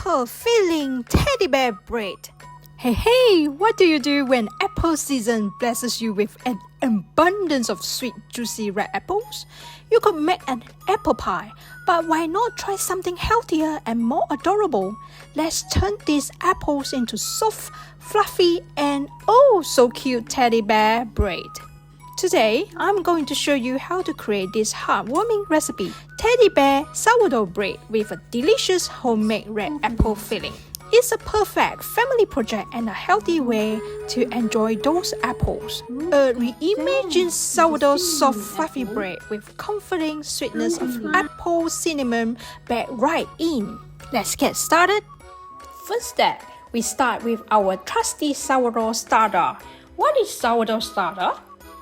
apple filling teddy bear bread. Hey, what do you do when apple season blesses you with an abundance of sweet, juicy red apples? You could make an apple pie, but why not try something healthier and more adorable? Let's turn these apples into soft, fluffy, and oh so cute teddy bear bread. Today, I'm going to show you how to create this heartwarming recipe, teddy bear sourdough bread with a delicious homemade red apple filling. It's a perfect family project and a healthy way to enjoy those apples. A reimagined sourdough soft fluffy bread with comforting sweetness of apple cinnamon baked right in. Let's get started. First step, we start with our trusty sourdough starter. What is sourdough starter?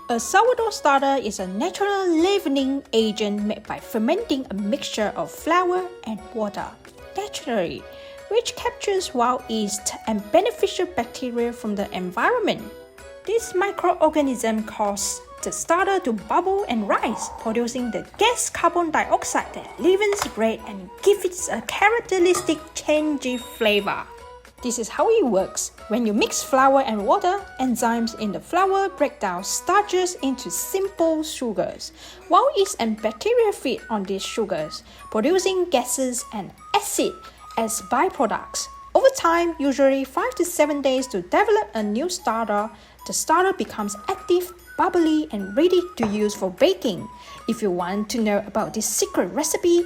A sourdough starter is a natural leavening agent made by fermenting a mixture of flour and water naturally, which captures wild yeast and beneficial bacteria from the environment. This microorganism causes the starter to bubble and rise, producing the gas carbon dioxide that leavens bread and gives it a characteristic tangy flavor. This is how it works. When you mix flour and water, enzymes in the flour break down starches into simple sugars. Wild yeast and bacteria feed on these sugars, producing gases and acid as byproducts. Over time, usually 5 to 7 days to develop a new starter, the starter becomes active, bubbly, and ready to use for baking. If you want to know about this secret recipe,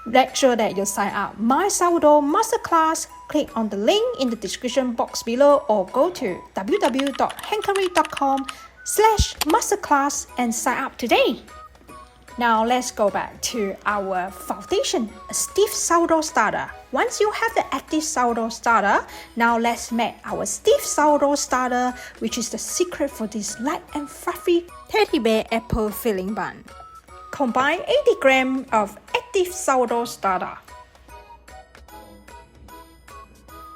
make sure that you sign up my sourdough masterclass. Click on the link in the description box below or go to www.hankery.com/masterclass and sign up today. Now let's go back to our foundation, a stiff sourdough starter. Once you have the active sourdough starter, now let's make our stiff sourdough starter, which is the secret for this light and fluffy teddy bear apple filling bun. Combine 80 grams of active sourdough starter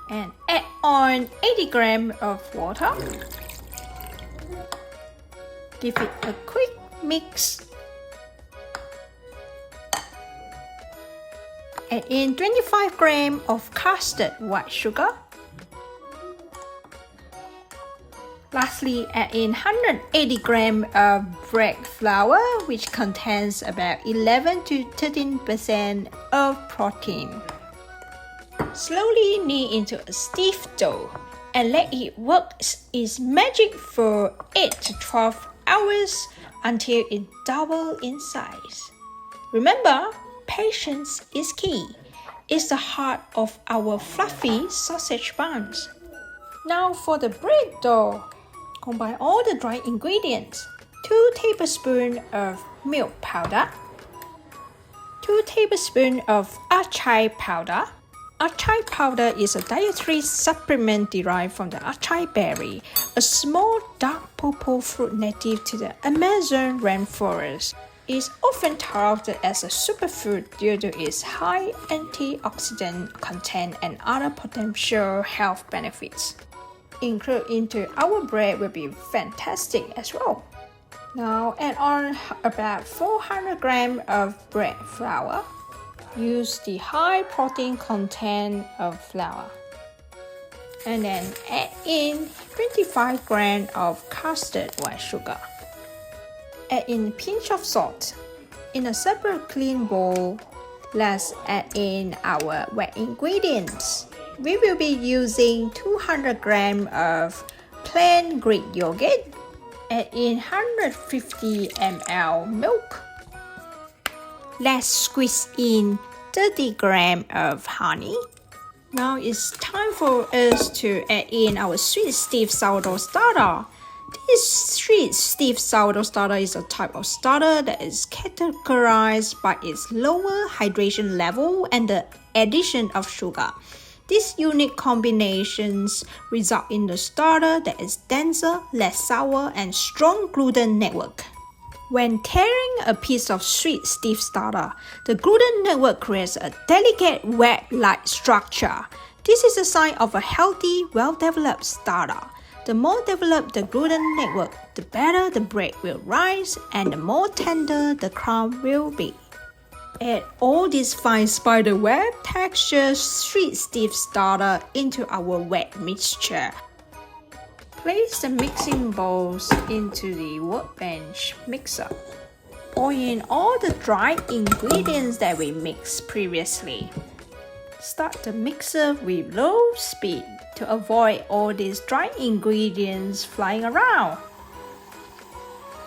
and add on 80 grams of water. Give it a quick mix. Add in 25 grams of custard white sugar. Lastly, add in 180 grams of bread flour, which contains about 11 to 13% of protein. Slowly knead into a stiff dough and let it work its magic for 8 to 12 hours until it doubles in size. Remember, patience is key. It's the heart of our fluffy sausage buns. Now for the bread dough, combine all the dry ingredients. 2 tablespoons of milk powder, 2 tablespoons of acai powder. Acai powder is a dietary supplement derived from the acai berry, a small dark purple fruit native to the Amazon rainforest. It is often touted as a superfood due to its high antioxidant content and other potential health benefits. Include into our bread will be fantastic as well. Now add on about 400 grams of bread flour. Use the high protein content of flour. And then add in 25 grams of custard white sugar. Add in a pinch of salt. In a separate clean bowl, let's add in our wet ingredients. We will be using 200 grams of plain Greek yogurt. Add in 150 ml milk. Let's squeeze in 30 grams of honey. Now it's time for us to add in our sweet stiff sourdough starter. This sweet stiff sourdough starter is a type of starter that is categorized by its lower hydration level and the addition of sugar. These unique combinations result in a starter that is denser, less sour, and strong gluten network. When tearing a piece of sweet stiff starter, the gluten network creates a delicate web-like structure. This is a sign of a healthy, well-developed starter. The more developed the gluten network, the better the bread will rise and the more tender the crumb will be. Add all this fine spiderweb texture sweet stiff starter into our wet mixture. Place the mixing bowls into the workbench mixer. Pour in all the dry ingredients that we mixed previously. Start the mixer with low speed to avoid all these dry ingredients flying around.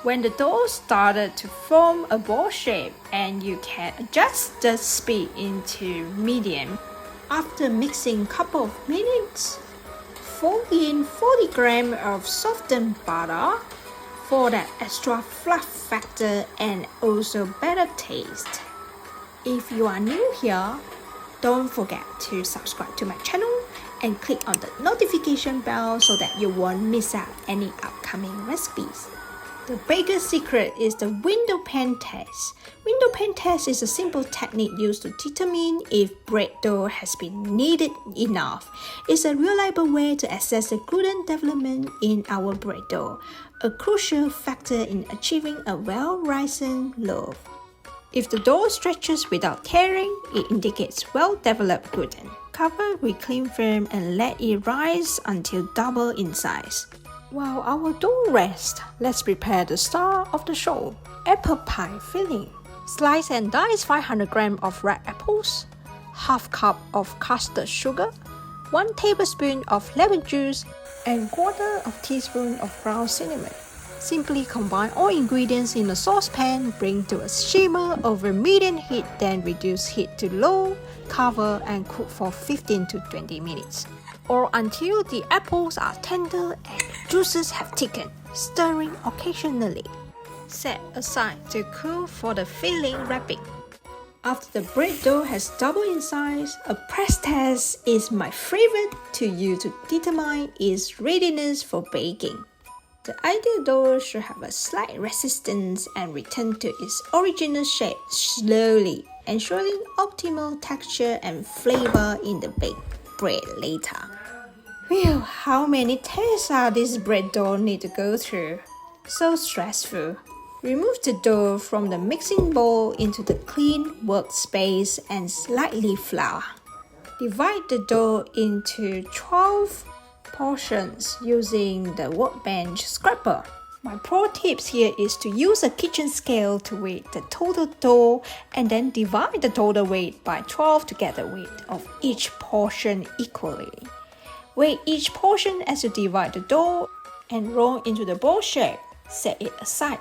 When the dough started to form a ball shape, and you can adjust the speed into medium. After mixing a couple of minutes, fold in 40 grams of softened butter for that extra fluff factor and also better taste. If you are new here, don't forget to subscribe to my channel and click on the notification bell so that you won't miss out any upcoming recipes. The baker's secret is the window pane test. Window pane test is a simple technique used to determine if bread dough has been kneaded enough. It's a reliable way to assess the gluten development in our bread dough, a crucial factor in achieving a well-risen loaf. If the dough stretches without tearing, it indicates well-developed gluten. Cover with cling film and let it rise until double in size. While our dough rests, let's prepare the star of the show, apple pie filling. Slice and dice 500 grams of red apples, half cup of custard sugar, 1 tablespoon of lemon juice, and quarter of teaspoon of ground cinnamon. Simply combine all ingredients in a saucepan, bring to a simmer over medium heat, then reduce heat to low, cover and cook for 15 to 20 minutes. Or until the apples are tender and juices have thickened, stirring occasionally. Set aside to cool for the filling wrapping. After the bread dough has doubled in size, a press test is my favorite to use to determine its readiness for baking. The ideal dough should have a slight resistance and return to its original shape slowly, ensuring optimal texture and flavor in the baked bread later. Phew, how many tests are this bread dough need to go through? So stressful. Remove the dough from the mixing bowl into the clean workspace and slightly flour. Divide the dough into 12 portions using the workbench scraper. My pro tips here is to use a kitchen scale to weigh the total dough and then divide the total weight by 12 to get the weight of each portion equally. Weigh each portion as you divide the dough and roll into the ball shape. Set it aside.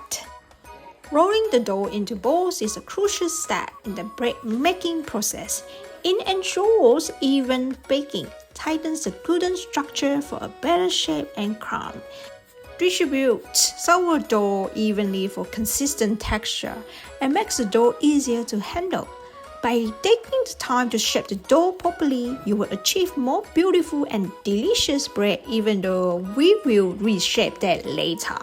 Rolling the dough into balls is a crucial step in the bread making process. It ensures even baking, tightens the gluten structure for a better shape and crumb. Distribute sourdough evenly for consistent texture and makes the dough easier to handle. By taking the time to shape the dough properly, you will achieve more beautiful and delicious bread, even though we will reshape that later.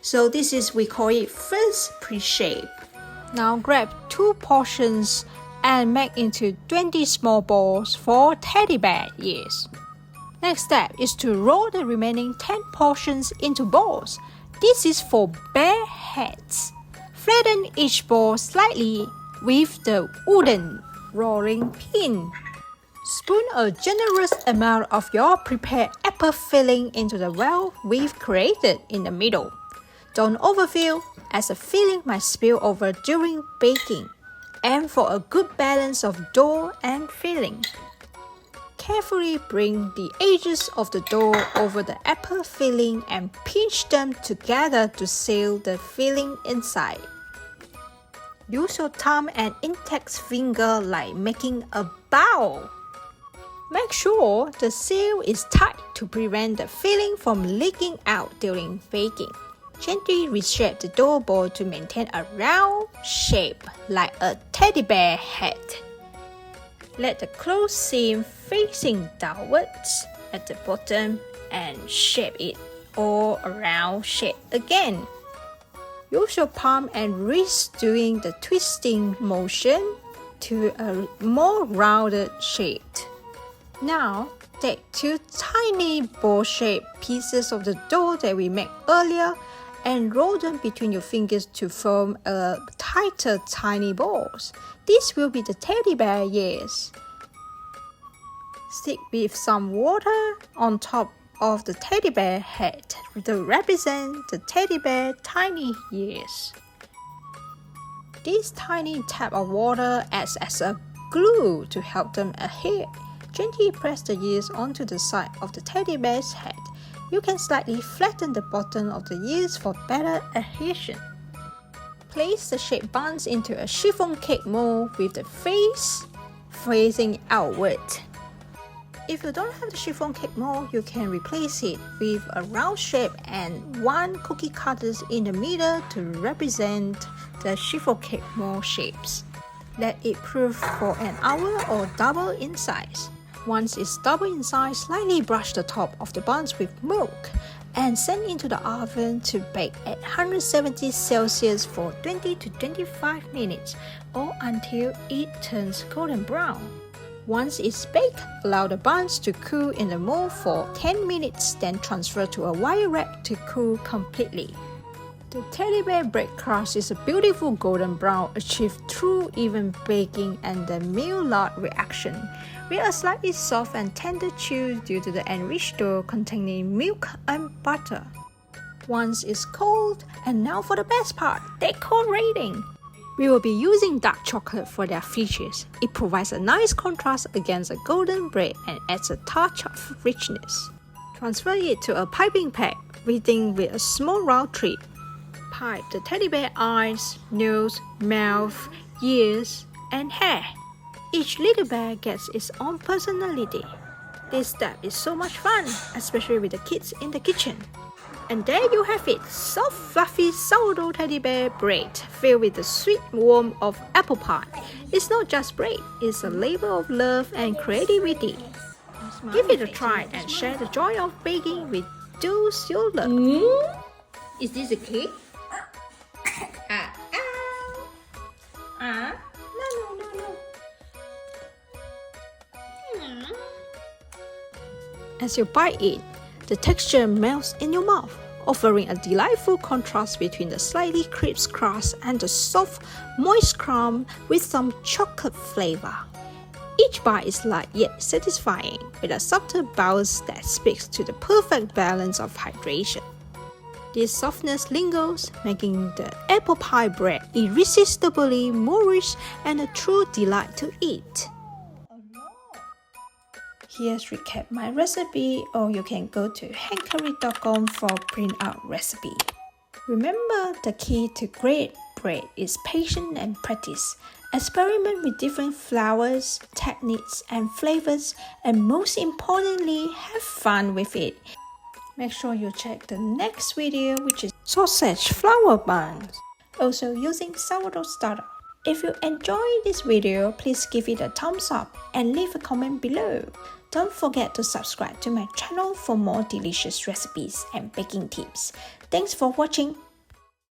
So this is, we call it first pre-shape. Now grab 2 portions and make into 20 small balls for teddy bear ears. Next step is to roll the remaining 10 portions into balls. This is for bear heads. Flatten each ball slightly with the wooden rolling pin. Spoon a generous amount of your prepared apple filling into the well we've created in the middle. Don't overfill, as the filling might spill over during baking. Aim for a good balance of dough and filling. Carefully bring the edges of the dough over the apple filling and pinch them together to seal the filling inside. Use your thumb and index finger like making a bow. Make sure the seal is tight to prevent the filling from leaking out during baking. Gently reshape the dough ball to maintain a round shape like a teddy bear head. Let the closed seam facing downwards at the bottom and shape it all around shape again. Use your palm and wrist doing the twisting motion to a more rounded shape. Now, take 2 tiny ball-shaped pieces of the dough that we made earlier and roll them between your fingers to form a tighter tiny balls. This will be the teddy bear ears. Stick with some water on top of the teddy bear head to represent the teddy bear tiny ears. This tiny tap of water acts as a glue to help them adhere. Gently press the ears onto the side of the teddy bear's head. You can slightly flatten the bottom of the ears for better adhesion. Place the shaped buns into a chiffon cake mold with the face facing outward. If you don't have the chiffon cake mold, you can replace it with a round shape and one cookie cutters in the middle to represent the chiffon cake mold shapes. Let it proof for an hour or double in size. Once it's double in size, slightly brush the top of the buns with milk and send into the oven to bake at 170 Celsius for 20 to 25 minutes or until it turns golden brown. Once it's baked, allow the buns to cool in the mold for 10 minutes, then transfer to a wire rack to cool completely. The teddy bear bread crust is a beautiful golden brown achieved through even baking and the Maillard reaction, with a slightly soft and tender chew due to the enriched dough containing milk and butter. Once it's cold, and now for the best part, decorating. We will be using dark chocolate for their features. It provides a nice contrast against the golden bread and adds a touch of richness. Transfer it to a piping bag, filling with a small round tray. Pipe the teddy bear eyes, nose, mouth, ears, and hair. Each little bear gets its own personality. This step is so much fun, especially with the kids in the kitchen. And there you have it, soft, fluffy sourdough teddy bear bread filled with the sweet warmth of apple pie. It's not just bread, it's a labor of love and creativity. Give it a try and share the joy of baking with those you love. Is this a cake? No. As you bite it, the texture melts in your mouth, offering a delightful contrast between the slightly crisp crust and the soft, moist crumb with some chocolate flavor. Each bite is light yet satisfying, with a subtle bounce that speaks to the perfect balance of hydration. This softness lingers, making the apple pie bread irresistibly moorish and a true delight to eat. Here's recap my recipe, or you can go to handcurry.com for print out recipe. Remember, the key to great bread is patience and practice. Experiment with different flours, techniques, and flavors, and most importantly, have fun with it. Make sure you check the next video, which is sausage flour buns, also using sourdough starter. If you enjoyed this video, please give it a thumbs up and leave a comment below. Don't forget to subscribe to my channel for more delicious recipes and baking tips. Thanks for watching.